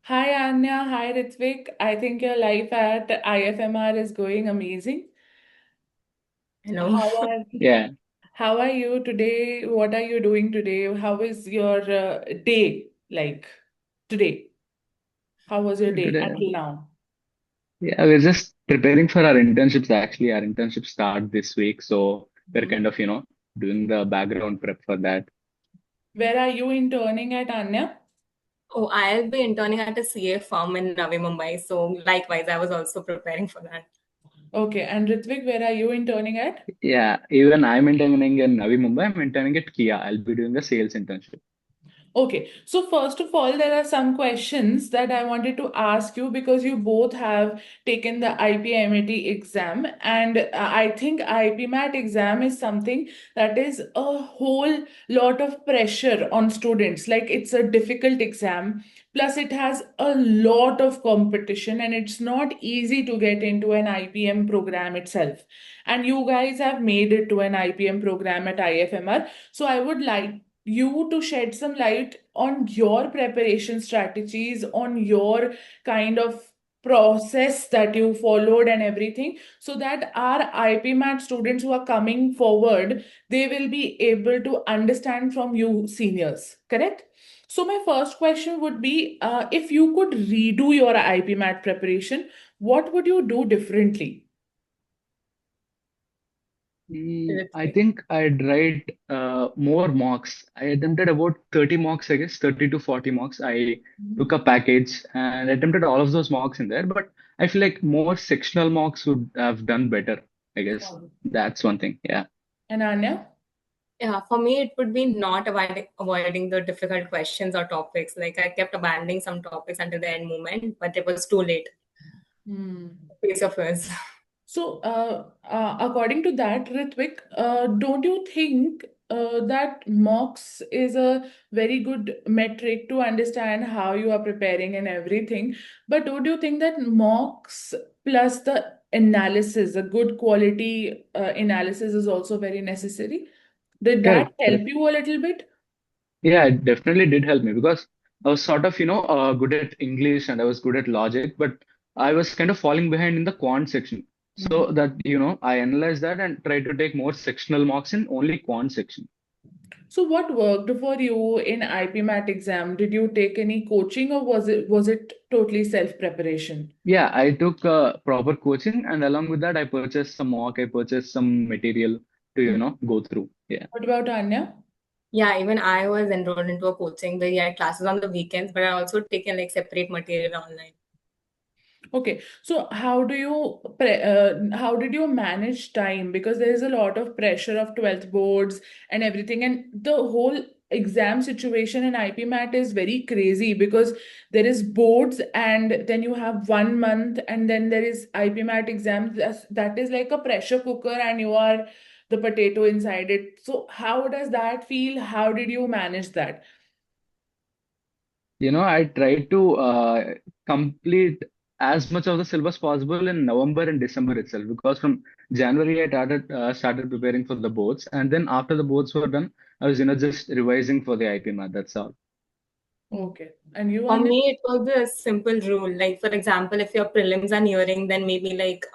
Hi Anya, hi Ritvik. I think your life at IFMR is going amazing. Hello. How are Yeah, how are you today? What are you doing today? How is your day like today? How was your day today, until now? yeah, we're just preparing for our internships. Actually, our internships start this week, so we're Mhm. kind of, doing the background prep for that. Where are you interning at Anya? Oh, I'll be interning at a CA firm in Navi Mumbai. So likewise, I was also preparing for that. Okay, and Ritvik, where are you interning at? Yeah, even I'm interning in Navi Mumbai. I'm interning at Kia. I'll be doing a sales internship. Okay, so first of all, there are some questions that I wanted to ask you because you both have taken the IPMAT exam, and I think IPMAT exam is something that is a whole lot of pressure on students. Like it's a difficult exam, plus it has a lot of competition, and it's not easy to get into an IPM program itself. And you guys have made it to an IPM program at IFMR. So I would like you to shed some light on your preparation strategies, on your kind of process that you followed and everything, so that our IPMAT students who are coming forward, they will be able to understand from you seniors, correct? So my first question would be, if you could redo your IPMAT preparation, what would you do differently? I Ritvik. think I'd write more mocks. I attempted about 30 mocks, I guess, 30 to 40 mocks. I took a package and attempted all of those mocks in there, but I feel like more sectional mocks would have done better, I guess. That's one thing. Yeah. And Anya? Yeah, for me, it would be not avoiding the difficult questions or topics. Like I kept abandoning some topics until the end moment, but it was too late. Hmm. Face of yours. So, according to that, Ritvik, don't you think that mocks is a very good metric to understand how you are preparing and everything? But don't you think that mocks plus the analysis, a good quality analysis, is also very necessary? Did that Correct, help correct. you a little bit? Yeah, it definitely did help me because I was sort of, good at English and I was good at logic, but I was kind of falling behind in the quant section. So Mhm. that, I analyzed that and tried to take more sectional marks in only quant section. So, what worked for you in IPMAT exam? Did you take any coaching, or was it totally self preparation? Yeah, I took proper coaching and along with that, I purchased some mock, I purchased some material to, go through. Yeah. What about Anya? Yeah, even I was enrolled into a coaching where you had classes on the weekends, but I also taken like separate material online. Okay, so how did you manage time? Because there is a lot of pressure of 12th boards and everything, and the whole exam situation in IPMAT is very crazy because there is boards and then you have 1 month and then there is IPMAT exams. That is like a pressure cooker and you are the potato inside it. So how does that feel? How did you manage that? I tried to complete as much of the syllabus possible in November and December itself because from January I started preparing for the boards, and then after the boards were done, I was just revising for the IPMAT. That's all. Okay, and you, For Anya? me, it was a simple rule. Like, for example, if your prelims are nearing, then maybe like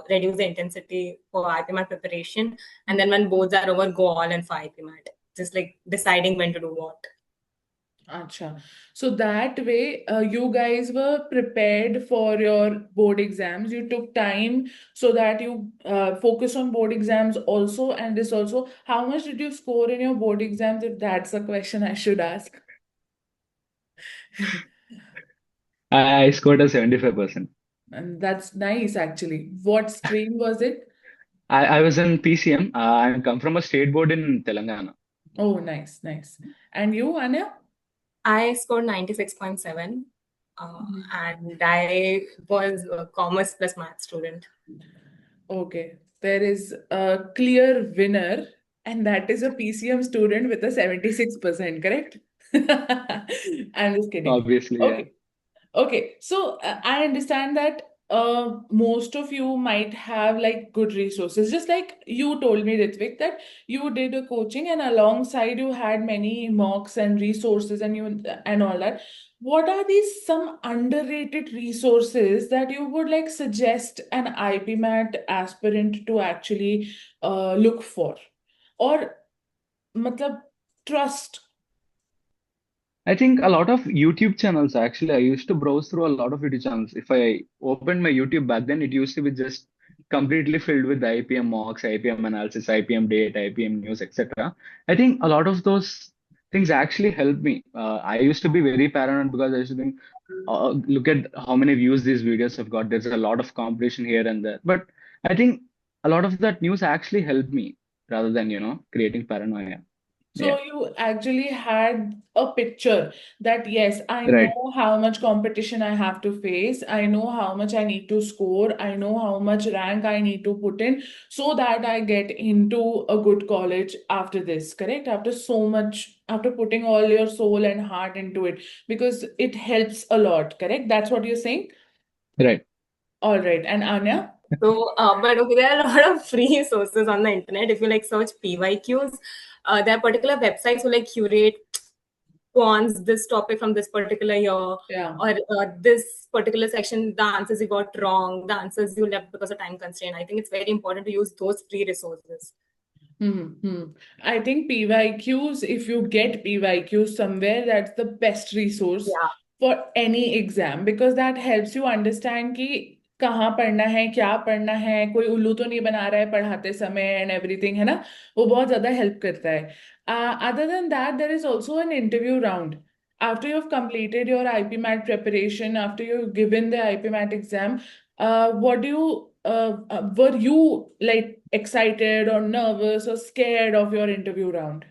reduce the intensity for IPMAT preparation. And then when boards are over, go all in for IPMAT. Just like deciding when to do what. Acha. So that way, you guys were prepared for your board exams. You took time so that you focus on board exams also and this also. How much did you score in your board exams, if that's a question I should ask? I scored a 75%. And that's nice, actually. What stream was it? I was in PCM. I come from a state board in Telangana. Oh, nice, nice. And you, Anya? I scored 96.7. And I was a commerce plus math student. Okay, there is a clear winner, and that is a PCM student with a 76%, correct? I'm just kidding. Obviously, yeah. Okay, okay. So I understand that most of you might have like good resources. Just like you told me, Ritvik, that you did a coaching and alongside you had many mocks and resources and you and all that. what are these some underrated resources that you would like suggest an IPMAT aspirant to actually look for? Or matlab, trust. I think a lot of YouTube channels actually. I used to browse through a lot of YouTube channels. If I opened my YouTube back then, it used to be just completely filled with IPM mocks, IPM analysis, IPM date, IPM news, etc. I think a lot of those things actually helped me. I used to be very paranoid because I used to think, look at how many views these videos have got. There's a lot of competition here and there. But I think a lot of that news actually helped me rather than, creating paranoia. So Yeah, you actually had a picture that, yes, I right. know how much competition I have to face. I know how much I need to score. I know how much rank I need to put in so that I get into a good college after this, correct? After so much, after putting all your soul and heart into it, because it helps a lot, correct? That's what you're saying? Right. All right. And Anya? So, but okay, there are a lot of free sources on the internet. If you like search PYQs, there are particular websites who like curate cons this topic from this particular year, or Yeah. this particular section, the answers you got wrong, the answers you left because of time constraint. I think it's very important to use those free resources. Hmm. I think PYQs, if you get PYQs somewhere, that's the best resource Yeah. for any exam because that helps you understand कि कहाँ पढ़ना है क्या पढ़ना है कोई उल्लू तो नहीं बना रहा है पढ़ाते समय एंड एवरीथिंग है ना वो बहुत ज्यादा हेल्प करता है other than that there is also an interview round after you've completed your IPMAT preparation after you've given the IPMAT exam what do you were you like excited or nervous or scared of your interview round?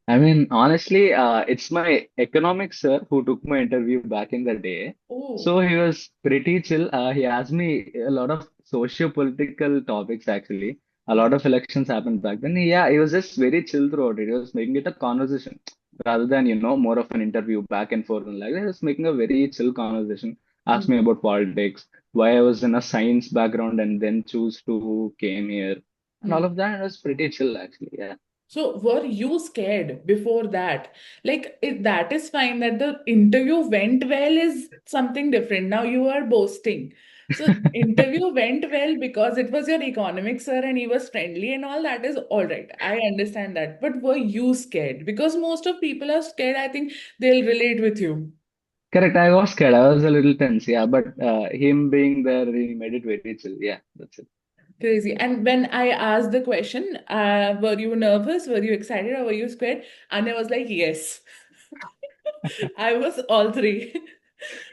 I mean, honestly, it's my economics sir who took my interview back in the day. Oh. So he was pretty chill. He asked me a lot of socio-political topics actually. A lot of elections happened back then. Yeah, he was just very chill throughout it. He was making it a conversation rather than, more of an interview back and forth and like that. He was making a very chill conversation. Asked me about politics, why I was in a science background and then choose to came here. And all Hmm. of that was pretty chill actually. Yeah. So were you scared before that? Like if that is fine that the interview went well is something different. Now you are boasting. So interview went well because it was your economics sir and he was friendly and all that is all right. I understand that. But were you scared? Because most of people are scared. I think they'll relate with you. Correct. I was scared. I was a little tense. Yeah, but him being there, he made it very chill. Yeah, that's it. Crazy. And when I asked the question, were you nervous? Were you excited or were you scared? And I was like, yes. I was all three.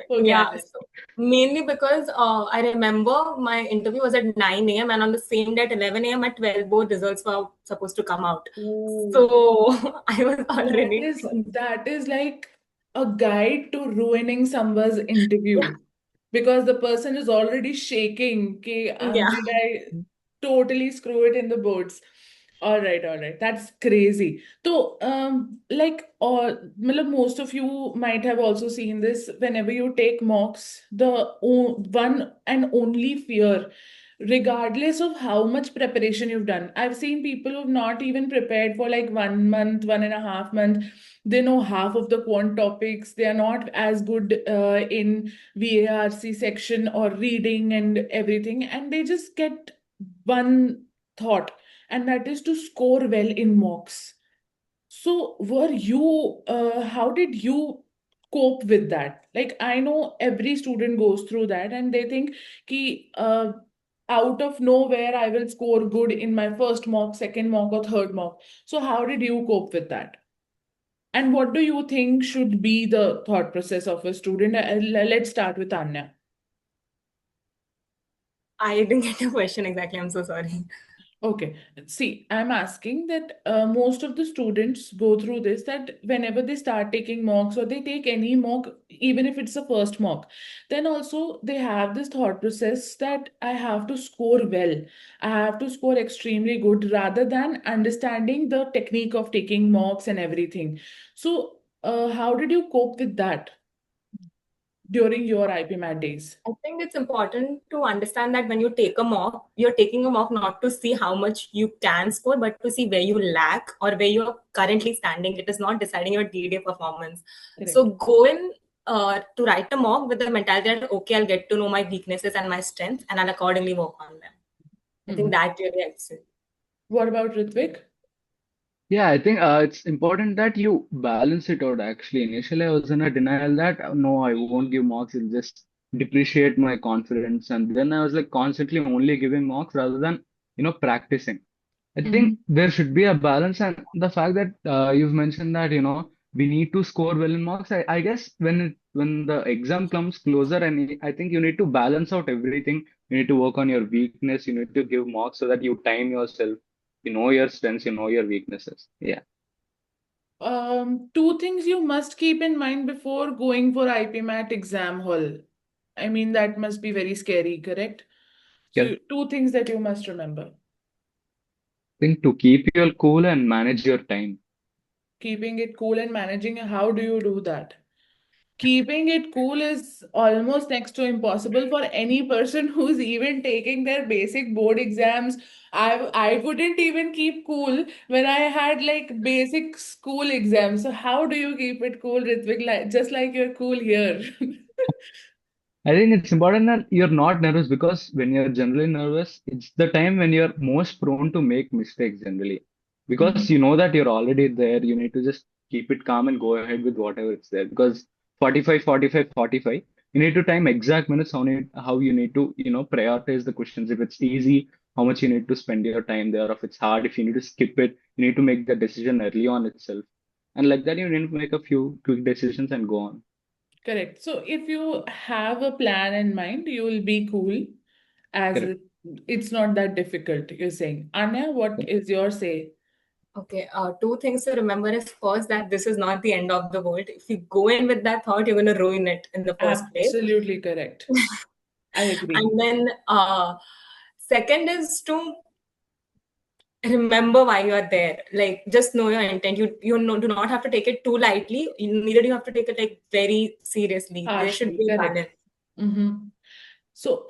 Okay, Yeah, Anya. so mainly because I remember my interview was at 9 a.m. and on the same day at 11 a.m. at 12 both results were supposed to come out. Ooh. So I was That already is that is like a guide to ruining someone's yeah, interview because the person is already shaking. Okay, yeah. did I totally screw it in the boards? All right. That's crazy. So, like, matlab, most of you might have also seen this. Whenever you take mocks, the one and only fear, regardless of how much preparation you've done. I've seen people who've not even prepared for like 1 month, 1.5 months. They know half of the quant topics. They are not as good in VARC section or reading and everything, and they just get one thought and that is to score well in mocks. So, how did you cope with that? Like, I know every student goes through that and they think, ki, out of nowhere, I will score good in my first mock, second mock, or third mock. So, how did you cope with that? And what do you think should be the thought process of a student? Let's start with Anya. I didn't get your question exactly. I'm so sorry. Okay. See, I'm asking that most of the students go through this that whenever they start taking mocks or they take any mock, even if it's a first mock, then also they have this thought process that I have to score well. I have to score extremely good rather than understanding the technique of taking mocks and everything. So, how did you cope with that? during your IPMAT days? I think it's important to understand that when you take a mock, you're taking a mock not to see how much you can score, but to see where you lack or where you're currently standing. It is not deciding your D-Day performance. So Correct. go in to write a mock with the mentality that, okay, I'll get to know my weaknesses and my strengths, and I'll accordingly work on them. I think that really helps you. What about Ritvik? Yeah, I think it's important that you balance it out actually. Initially, I was in a denial that no, I won't give marks, it'll just depreciate my confidence. And then I was like constantly only giving marks rather than, practicing. I think Mhm. there should be a balance, and the fact that you've mentioned that we need to score well in marks. I guess when the exam comes closer, and I think you need to balance out everything. You need to work on your weakness. You need to give marks so that you time yourself. You know your strengths. You know your weaknesses. Yeah, Two things you must keep in mind before going for IPMAT exam hall. I mean, that must be very scary, correct? yeah. So, two things that you must remember. Think to keep your cool and manage your time. Keeping it cool and managing, how do you do that? Keeping it cool is almost next to impossible for any person who's even taking their basic board exams. I wouldn't even keep cool when I had like basic school exams. So how do you keep it cool, Ritvik? Like, just like you're cool here. I think it's important that you're not nervous because when you're generally nervous, it's the time when you're most prone to make mistakes generally. Because Mhm. you know that you're already there, you need to just keep it calm and go ahead with whatever it's there. Because 45, 45, 45, you need to time exact minutes how you need to, prioritize the questions. If it's easy, how much you need to spend your time there. If it's hard, if you need to skip it, you need to make the decision early on itself. And like that, you need to make a few quick decisions and go on. Correct. So if you have a plan in mind, you will be cool as Correct. it's not that difficult, you're saying. Anya, what is your say? Okay, two things to remember is first that this is not the end of the world. If you go in with that thought, you're going to ruin it in the first place. Absolutely correct. I agree. And then second is to remember why you are there. Like just know your intent. You know, do not have to take it too lightly. Neither do you have to take it like very seriously. There should Harshly, be a correct. balance. Mm-hmm. So,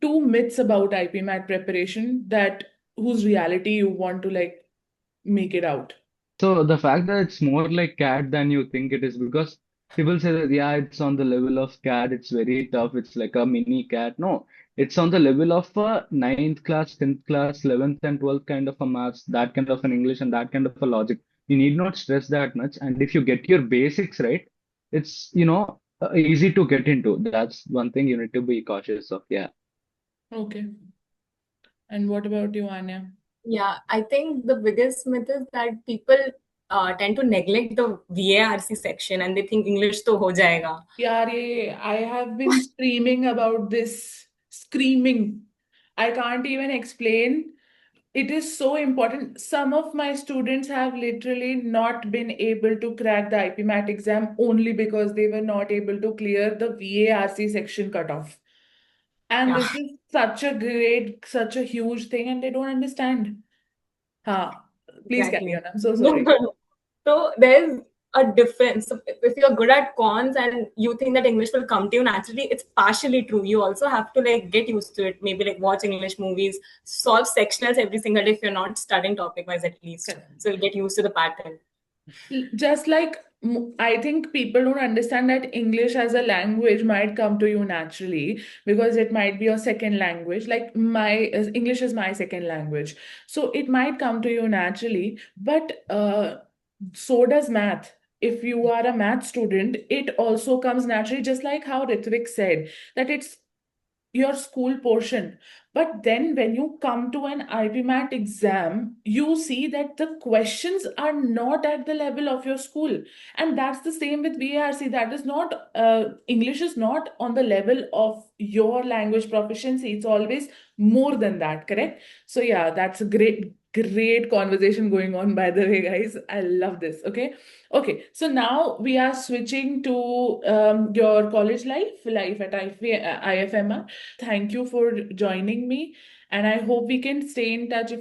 two myths about IPMAT preparation that whose reality you want to like make it out. So the fact that it's more like CAT than you think it is because people say that yeah, it's on the level of CAT, it's very tough, it's like a mini CAT. No, it's on the level of a ninth class, 10th class, 11th and 12th kind of a maths, that kind of an English and that kind of a logic. You need not stress that much. And if you get your basics right, it's easy to get into. That's one thing you need to be cautious of. Yeah. Okay. And what about you, Anya? Yeah, I think the biggest myth is that people tend to neglect the VARC section and they think English to ho jayega. Yaar, I have been screaming about this, screaming. I can't even explain. It is so important. Some of my students have literally not been able to crack the IPMAT exam only because they were not able to clear the VARC section cutoff. And Yeah, this is such a great, such a huge thing, and they don't understand. Ha. Please carry exactly. on. I'm so sorry. So there's a difference. So if you're good at cons and you think that English will come to you naturally, it's partially true. You also have to like get used to it. Maybe like watch English movies, solve sectionals every single day if you're not studying topic wise at least. Correct. So you'll get used to the pattern. Just like I think people don't understand that English as a language might come to you naturally because it might be your second language. Like English is my second language, so it might come to you naturally. But so does math. If you are a math student, it also comes naturally, just like how Ritvik said that it's your school portion. But then when you come to an IPMAT exam, you see that the questions are not at the level of your school. And that's the same with VARC. That is not, English is not on the level of your language proficiency. It's always more than that, correct? So, yeah, that's a great conversation going on, by the way, guys. I love this. Okay, so now we are switching to your college life at IFMR. Thank you for joining me, and I hope we can stay in touch. If